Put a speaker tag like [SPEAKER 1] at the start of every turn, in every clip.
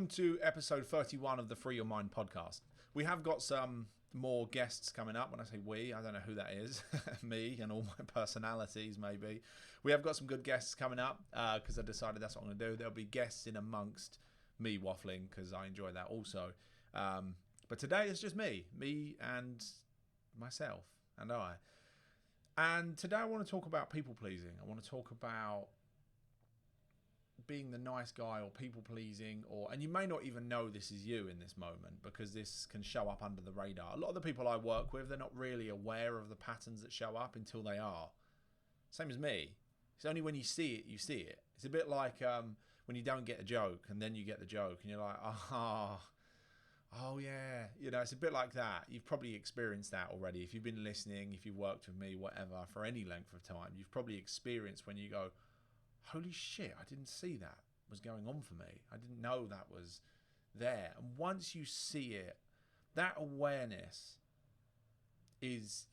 [SPEAKER 1] To episode 31 of the Free Your Mind podcast. We have got some more guests coming up. When I say we, I don't know who that is. Me and all my personalities, maybe. We have got some good guests coming up because I decided that's what I'm going to do. There'll be guests in amongst me waffling because I enjoy that also. But today it's just me and myself and I. And today I want to talk about people pleasing. I want to talk about being the nice guy or people pleasing, and you may not even know this is you in this moment because this can show up under the radar. A lot of the people I work with, they're not really aware of the patterns that show up until they are. Same as me. It's only when you see it, you see it. It's a bit like when you don't get a joke and then you get the joke and you're like, oh yeah. You know, it's a bit like that. You've probably experienced that already. If you've been listening, if you've worked with me, whatever, for any length of time, you've probably experienced when you go, holy shit, I didn't see that was going on for me. I didn't know that was there. And once you see it, that awareness is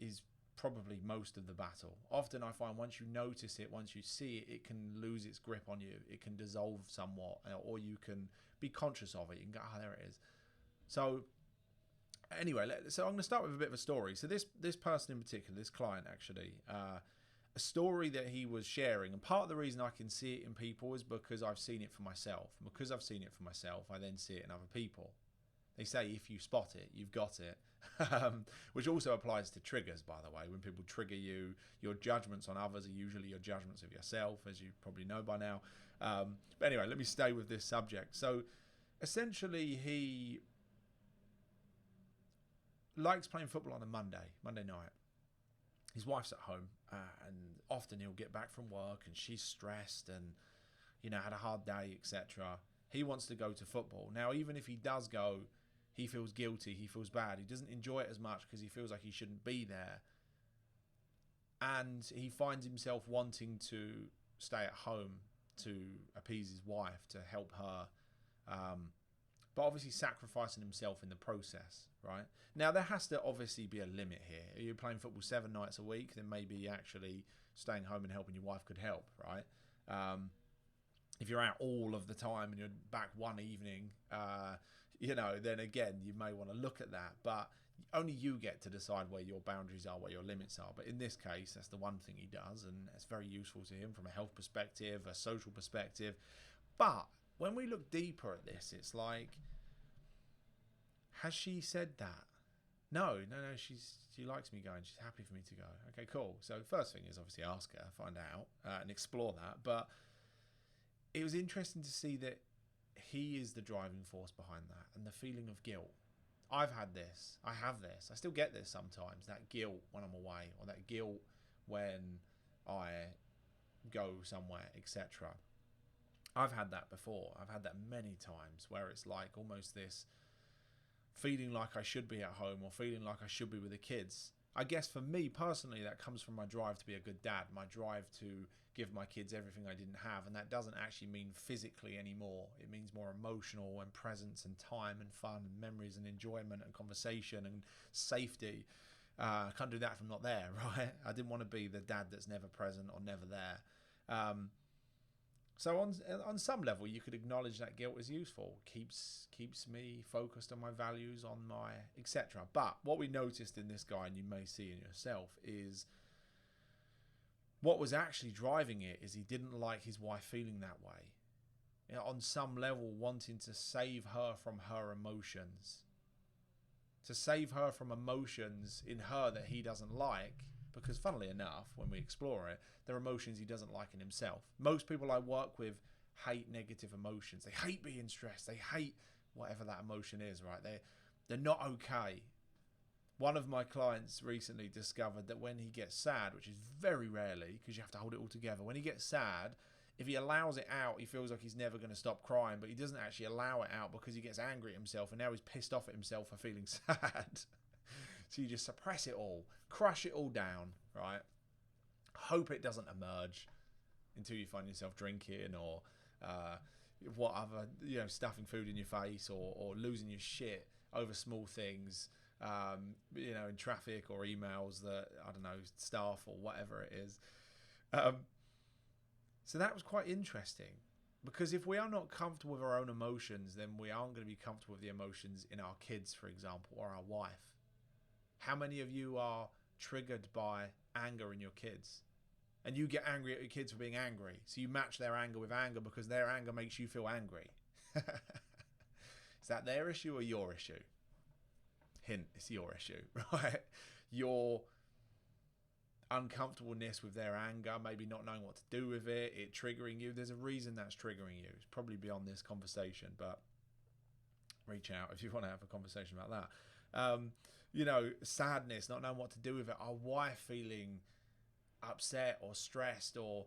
[SPEAKER 1] probably most of the battle. Often I find once you notice it, once you see it, it can lose its grip on you. It can dissolve somewhat, or you can be conscious of it. You can go, there it is. So anyway, so I'm going to start with a bit of a story. So this person in particular, this client actually, a story that he was sharing, and part of the reason I can see it in people is because I've seen it for myself. And because I've seen it for myself, I then see it in other people. They say if you spot it, you've got it, which also applies to triggers, by the way. When people trigger you, your judgments on others are usually your judgments of yourself, as you probably know by now. But anyway, let me stay with this subject. So essentially, he likes playing football on a Monday night. His wife's at home, and often he'll get back from work and she's stressed and, had a hard day, etc. He wants to go to football. Now, even if he does go, he feels guilty, he feels bad. He doesn't enjoy it as much because he feels like he shouldn't be there. And he finds himself wanting to stay at home to appease his wife, to help her, but obviously sacrificing himself in the process, right? Now, there has to obviously be a limit here. If you're playing football 7 nights a week, then maybe actually staying home and helping your wife could help, right? If you're out all of the time and you're back one evening, then again, you may want to look at that. But only you get to decide where your boundaries are, where your limits are. But in this case, that's the one thing he does, and it's very useful to him from a health perspective, a social perspective. But when we look deeper at this, it's like, has she said that? No, she likes me going. She's happy for me to go. Okay, cool. So first thing is obviously ask her, find out, and explore that. But it was interesting to see that he is the driving force behind that, and the feeling of guilt. I've had this. I have this. I still get this sometimes, that guilt when I'm away, or that guilt when I go somewhere, etc. I've had that before. I've had that many times where it's like almost this feeling like I should be at home or feeling like I should be with the kids. I guess for me personally, that comes from my drive to be a good dad, my drive to give my kids everything I didn't have. And that doesn't actually mean physically anymore. It means more emotional and presence and time and fun and memories and enjoyment and conversation and safety. I can't do that if I'm not there, right? I didn't want to be the dad that's never present or never there. So on some level, you could acknowledge that guilt is useful, keeps me focused on my values, on my etc. But what we noticed in this guy, and you may see in yourself, is what was actually driving it is he didn't like his wife feeling that way. On some level, wanting to save her from her emotions, to save her from emotions in her that he doesn't like. Because funnily enough, when we explore it, there are emotions he doesn't like in himself. Most people I work with hate negative emotions. They hate being stressed. They hate whatever that emotion is, right? They're not okay. One of my clients recently discovered that when he gets sad, which is very rarely because you have to hold it all together, when he gets sad, if he allows it out, he feels like he's never going to stop crying, but he doesn't actually allow it out because he gets angry at himself and now he's pissed off at himself for feeling sad. So you just suppress it all, crush it all down, right? Hope it doesn't emerge until you find yourself drinking or whatever, stuffing food in your face or losing your shit over small things, in traffic or emails that, I don't know, staff or whatever it is. So that was quite interesting. Because if we are not comfortable with our own emotions, then we aren't going to be comfortable with the emotions in our kids, for example, or our wife. How many of you are triggered by anger in your kids? And you get angry at your kids for being angry. So you match their anger with anger because their anger makes you feel angry. Is that their issue or your issue? Hint, it's your issue, right? Your uncomfortableness with their anger, maybe not knowing what to do with it, it triggering you. There's a reason that's triggering you. It's probably beyond this conversation, but reach out if you want to have a conversation about that. Sadness, not knowing what to do with it. Our wife feeling upset or stressed, or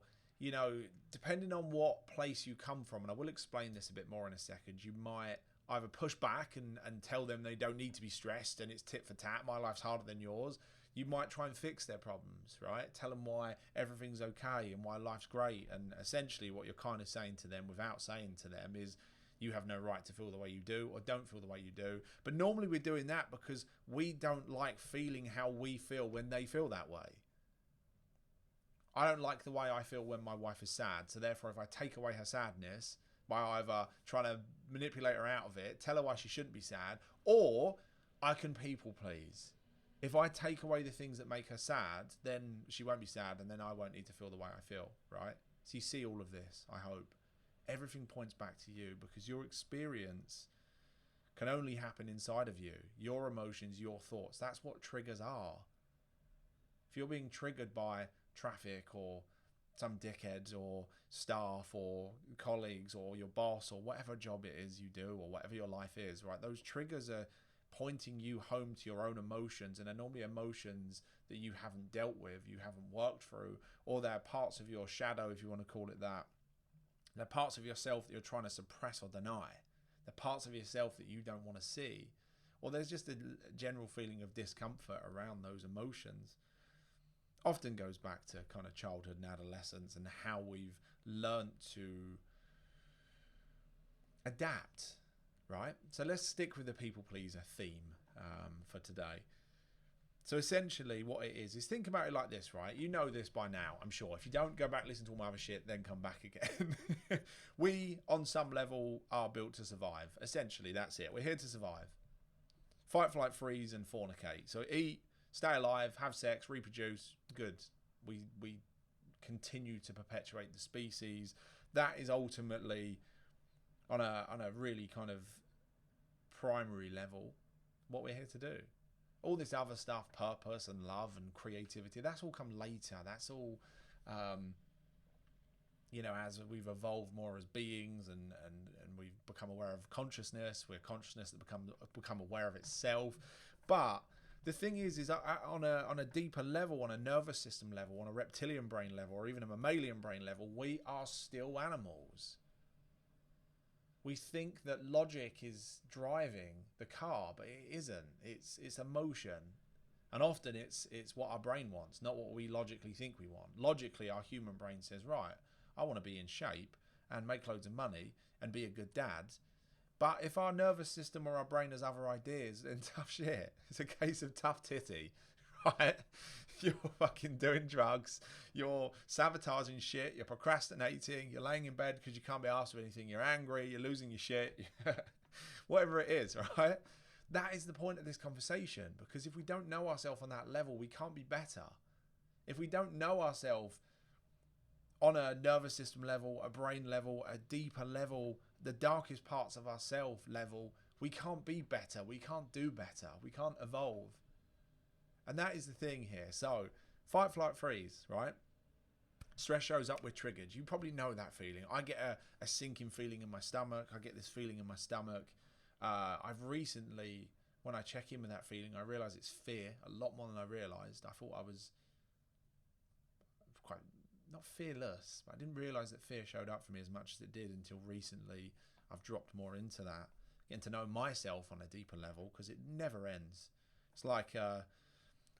[SPEAKER 1] depending on what place you come from, and I will explain this a bit more in a second, you might either push back and tell them they don't need to be stressed and it's tit for tat, my life's harder than yours. You might try and fix their problems, right? Tell them why everything's okay and why life's great, and essentially what you're kind of saying to them without saying to them is you have no right to feel the way you do or don't feel the way you do. But normally we're doing that because we don't like feeling how we feel when they feel that way. I don't like the way I feel when my wife is sad. So therefore, if I take away her sadness by either trying to manipulate her out of it, tell her why she shouldn't be sad, or I can people please. If I take away the things that make her sad, then she won't be sad, and then I won't need to feel the way I feel, right? So you see all of this, I hope. Everything points back to you because your experience can only happen inside of you. Your emotions, your thoughts, that's what triggers are. If you're being triggered by traffic or some dickheads or staff or colleagues or your boss or whatever job it is you do or whatever your life is, right? Those triggers are pointing you home to your own emotions, and they're normally emotions that you haven't dealt with, you haven't worked through, or they're parts of your shadow, if you want to call it that. They're parts of yourself that you're trying to suppress or deny. They're parts of yourself that you don't want to see. Or there's just a general feeling of discomfort around those emotions. Often goes back to kind of childhood and adolescence and how we've learnt to adapt, right? So let's stick with the people pleaser theme for today. So essentially what it is think about it like this, right? You know this by now, I'm sure. If you don't, go back, listen to all my other shit, then come back again. We, on some level, are built to survive. Essentially, that's it. We're here to survive. Fight, flight, freeze, and fornicate. So eat, stay alive, have sex, reproduce. Good. We continue to perpetuate the species. That is ultimately, on a really kind of primary level, what we're here to do. All this other stuff, purpose and love and creativity, that's all come later. That's all, as we've evolved more as beings and we've become aware of consciousness. We're consciousness that become aware of itself. But the thing is on a deeper level, on a nervous system level, on a reptilian brain level, or even a mammalian brain level, we are still animals. We think that logic is driving the car, but it isn't. It's emotion. And often it's what our brain wants, not what we logically think we want. Logically, our human brain says, right, I want to be in shape and make loads of money and be a good dad. But if our nervous system or our brain has other ideas, then tough shit. It's a case of tough titty, right? You're fucking doing drugs, you're sabotaging shit, you're procrastinating, you're laying in bed because you can't be asked for anything, you're angry, you're losing your shit, whatever it is, right? That is the point of this conversation, because if we don't know ourselves on that level, we can't be better. If we don't know ourselves on a nervous system level, a brain level, a deeper level, the darkest parts of ourselves level, we can't be better, we can't do better, we can't evolve. And that is the thing here. So, fight, flight, freeze, right? Stress shows up, we're triggered. You probably know that feeling. I get a sinking feeling in my stomach. I get this feeling in my stomach. I've recently, when I check in with that feeling, I realise it's fear, a lot more than I realised. I thought I was quite, not fearless, but I didn't realise that fear showed up for me as much as it did until recently. I've dropped more into that, getting to know myself on a deeper level, because it never ends. It's like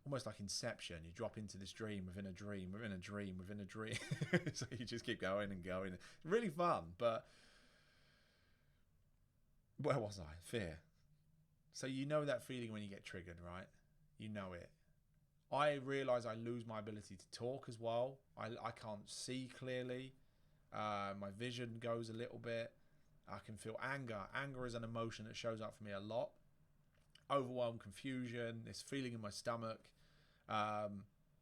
[SPEAKER 1] almost like Inception. You drop into this dream within a dream within a dream within a dream. So you just keep going and going. Really fun, but where was I? Fear. So you know that feeling when you get triggered, right? You know it. I realise I lose my ability to talk as well. I can't see clearly. My vision goes a little bit. I can feel anger. Anger is an emotion that shows up for me a lot. Overwhelm, confusion, this feeling in my stomach.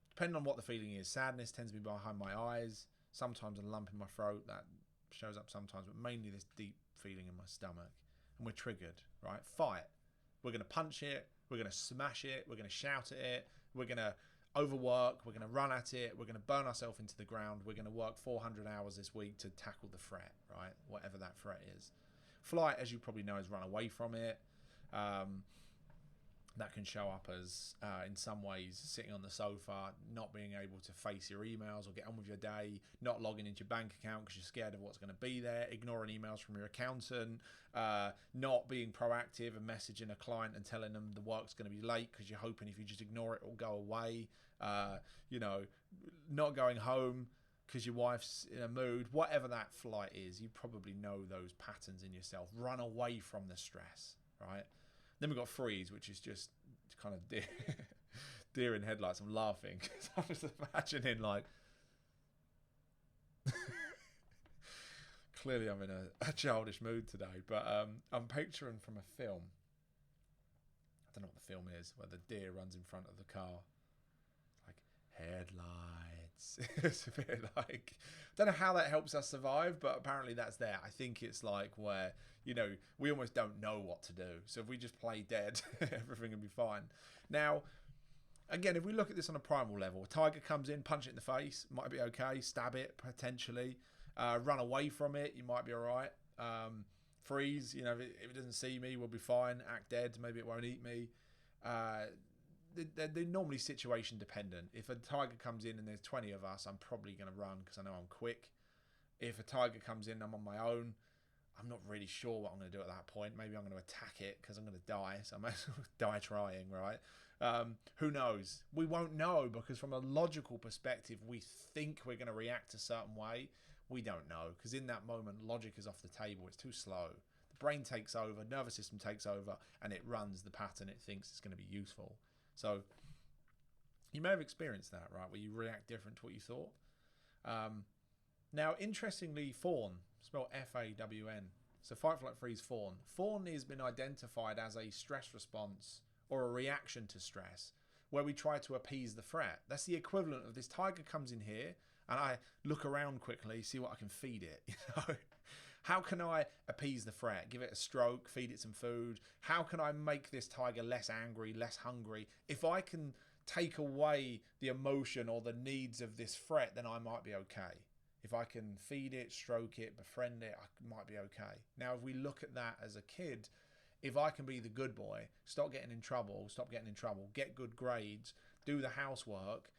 [SPEAKER 1] Depending on what the feeling is, sadness tends to be behind my eyes. Sometimes a lump in my throat that shows up sometimes, but mainly this deep feeling in my stomach. And we're triggered, right? Fight. We're going to punch it. We're going to smash it. We're going to shout at it. We're going to overwork. We're going to run at it. We're going to burn ourselves into the ground. We're going to work 400 hours this week to tackle the threat, right? Whatever that threat is. Flight, as you probably know, is run away from it. That can show up as, in some ways, sitting on the sofa, not being able to face your emails or get on with your day, not logging into your bank account because you're scared of what's going to be there, ignoring emails from your accountant, not being proactive and messaging a client and telling them the work's going to be late because you're hoping if you just ignore it, it'll go away, not going home because your wife's in a mood. Whatever that flight is, you probably know those patterns in yourself. Run away from the stress, right? Then we've got freeze, which is just kind of deer in headlights. I'm laughing because I'm just imagining, like, clearly I'm in a childish mood today, but I'm picturing from a film. I don't know what the film is, where the deer runs in front of the car. Like, headlights. It's a bit like, I don't know how that helps us survive, but apparently that's there. I think it's like where, we almost don't know what to do. So if we just play dead, everything will be fine. Now, again, if we look at this on a primal level, a tiger comes in, punch it in the face, might be okay. Stab it, potentially. Run away from it, you might be all right. Freeze, if it doesn't see me, we'll be fine. Act dead, maybe it won't eat me. They're normally situation dependent. If a tiger comes in and there's 20 of us, I'm probably going to run because I know I'm quick. If a tiger comes in, I'm on my own. I'm not really sure what I'm going to do at that point. Maybe I'm going to attack it because I'm going to die. So I might as well die trying, right? Who knows? We won't know because from a logical perspective, we think we're going to react a certain way. We don't know because in that moment, logic is off the table. It's too slow. The brain takes over, nervous system takes over, and it runs the pattern it thinks is going to be useful. So you may have experienced that, right? Where you react different to what you thought. Now, interestingly, Fawn, spelled Fawn. So fight, flight, freeze, Fawn. Fawn has been identified as a stress response or a reaction to stress where we try to appease the threat. That's the equivalent of this tiger comes in here and I look around quickly, see what I can feed it. How can I appease the threat? Give it a stroke, feed it some food. How can I make this tiger less angry, less hungry? If I can take away the emotion or the needs of this threat, then I might be okay. If I can feed it, stroke it, befriend it, I might be okay. Now, if we look at that as a kid, if I can be the good boy, stop getting in trouble, get good grades, do the housework,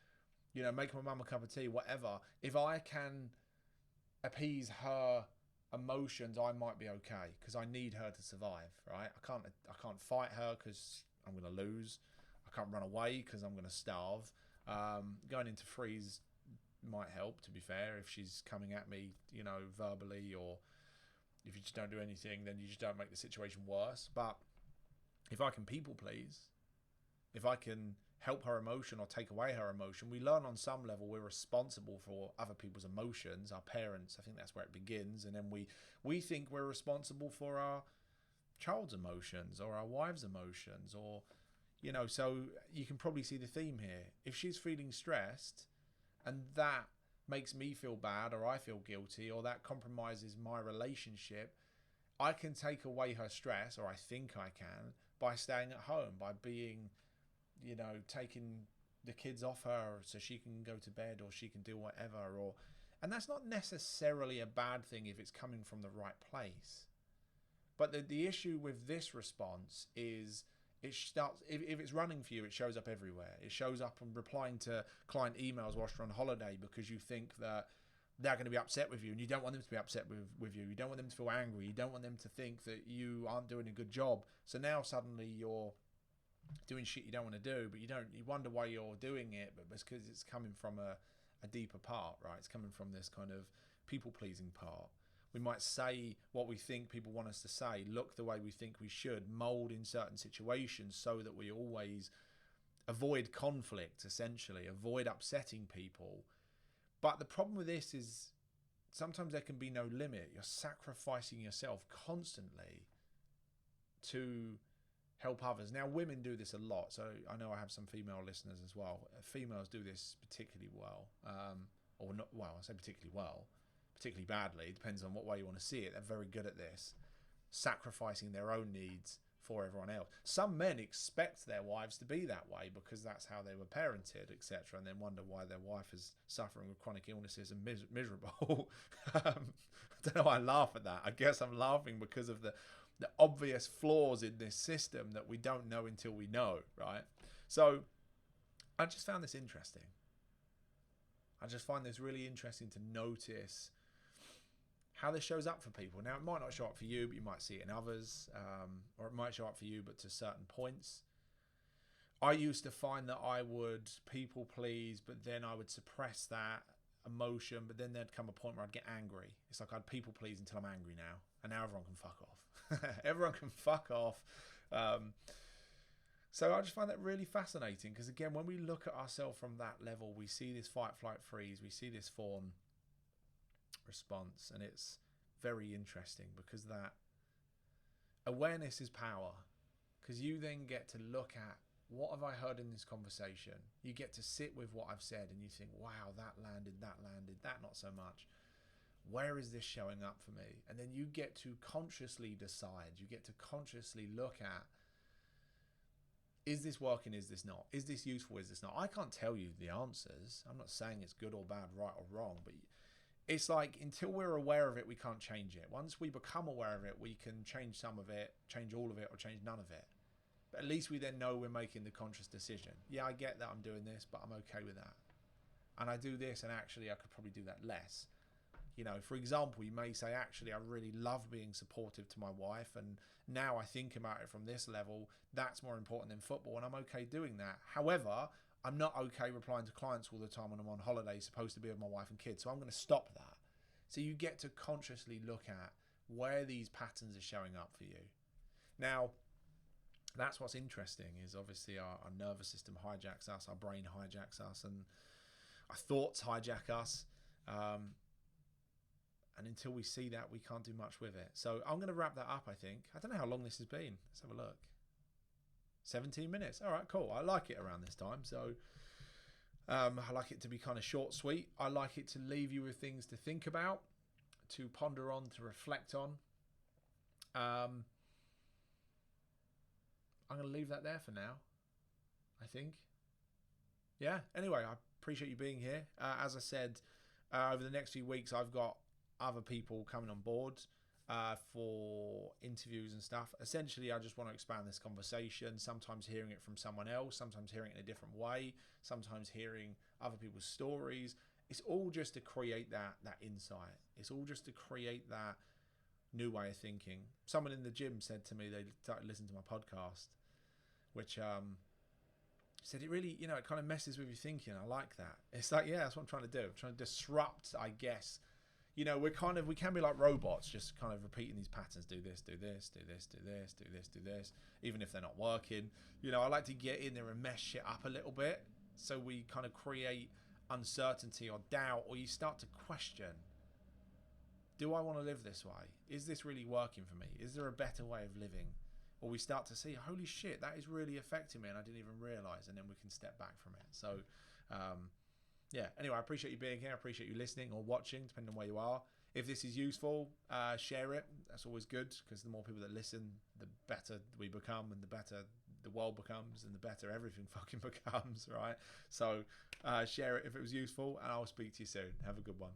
[SPEAKER 1] make my mum a cup of tea, whatever. If I can appease her emotions, I might be okay because I need her to survive, right? I can't fight her because I'm going to lose. I can't run away because I'm going to starve. Going into freeze might help, to be fair, if she's coming at me, verbally, or if you just don't do anything, then you just don't make the situation worse. But if I can people please, if I can help her emotion or take away her emotion, we learn on some level we're responsible for other people's emotions, our parents. I think that's where it begins. And then we think we're responsible for our child's emotions or our wife's emotions, or, so you can probably see the theme here. If she's feeling stressed and that makes me feel bad or I feel guilty or that compromises my relationship, I can take away her stress, or I think I can, by staying at home, by being, taking the kids off her so she can go to bed or she can do whatever. And that's not necessarily a bad thing if it's coming from the right place. But the issue with this response is it starts, if it's running for you, it shows up everywhere. It shows up on replying to client emails whilst you're on holiday because you think that they're going to be upset with you and you don't want them to be upset with you. You don't want them to feel angry. You don't want them to think that you aren't doing a good job. So now suddenly you're doing shit you don't want to do, but you wonder why you're doing it, but it's because it's coming from a deeper part, right? It's coming from this kind of people-pleasing part. We might say what we think people want us to say, look the way we think we should, mold in certain situations so that we always avoid conflict, essentially, avoid upsetting people. But the problem with this is sometimes there can be no limit. You're sacrificing yourself constantly to help others. Now, women do this a lot. So I know I have some female listeners as well. Females do this particularly well. Or not, well, I say particularly well, particularly badly. It depends on what way you want to see it. They're very good at this, sacrificing their own needs for everyone else. Some men expect their wives to be that way because that's how they were parented, etc., and then wonder why their wife is suffering with chronic illnesses and miserable. I don't know why I laugh at that. I guess I'm laughing because of the obvious flaws in this system that we don't know until we know, right? So I just found this interesting. I just find this really interesting to notice how this shows up for people. Now, it might not show up for you, but you might see it in others, or it might show up for you, but to certain points. I used to find that I would people please, but then I would suppress that emotion, but then there'd come a point where I'd get angry. It's like I'd people please until I'm angry now, and now everyone can fuck off. Everyone can fuck off. So I just find that really fascinating because, again, when we look at ourselves from that level, we see this fight, flight, freeze, we see this fawn response, and it's very interesting because that awareness is power, because you then get to look at what have I heard in this conversation. You get to sit with what I've said and you think, wow, that landed, that not so much. Where is this showing up for me? And then you get to consciously decide, you get to consciously look at, is this working, is this not? Is this useful, is this not? I can't tell you the answers. I'm not saying it's good or bad, right or wrong, but it's like until we're aware of it, we can't change it. Once we become aware of it, we can change some of it, change all of it, or change none of it. But at least we then know we're making the conscious decision. Yeah, I get that I'm doing this, but I'm okay with that. And I do this, and actually I could probably do that less. You know, for example, you may say, actually, I really love being supportive to my wife, and now I think about it from this level, that's more important than football, and I'm okay doing that. However, I'm not okay replying to clients all the time when I'm on holiday, supposed to be with my wife and kids, so I'm going to stop that. So you get to consciously look at where these patterns are showing up for you. Now, that's what's interesting, is obviously our nervous system hijacks us, our brain hijacks us, and our thoughts hijack us. And until we see that, we can't do much with it. So I'm going to wrap that up, I think. I don't know how long this has been. Let's have a look. 17 minutes. All right, cool. I like it around this time. So I like it to be kind of short, sweet. I like it to leave you with things to think about, to ponder on, to reflect on. I'm going to leave that there for now, I think. Yeah, anyway, I appreciate you being here. As I said, over the next few weeks, I've got other people coming on board for interviews and stuff. Essentially, I just want to expand this conversation, sometimes hearing it from someone else, sometimes hearing it in a different way, sometimes hearing other people's stories. It's all just to create that insight. It's all just to create that new way of thinking. Someone in the gym said to me, they started listening to my podcast, which said it really, it kind of messes with your thinking. I like that. It's like, yeah, that's what I'm trying to do. I'm trying to disrupt, I guess. We can be like robots, just kind of repeating these patterns. Do this, do this, do this, do this, do this, do this, even if they're not working. I like to get in there and mess shit up a little bit, so we kind of create uncertainty or doubt, or you start to question, do I want to live this way? Is this really working for me? Is there a better way of living? Or we start to see, holy shit, that is really affecting me and I didn't even realize, and then we can step back from it. So yeah, anyway, I appreciate you being here. I appreciate you listening or watching, depending on where you are. If this is useful, share it. That's always good, because the more people that listen, the better we become, and the better the world becomes, and the better everything fucking becomes, right? So share it if it was useful, and I'll speak to you soon. Have a good one.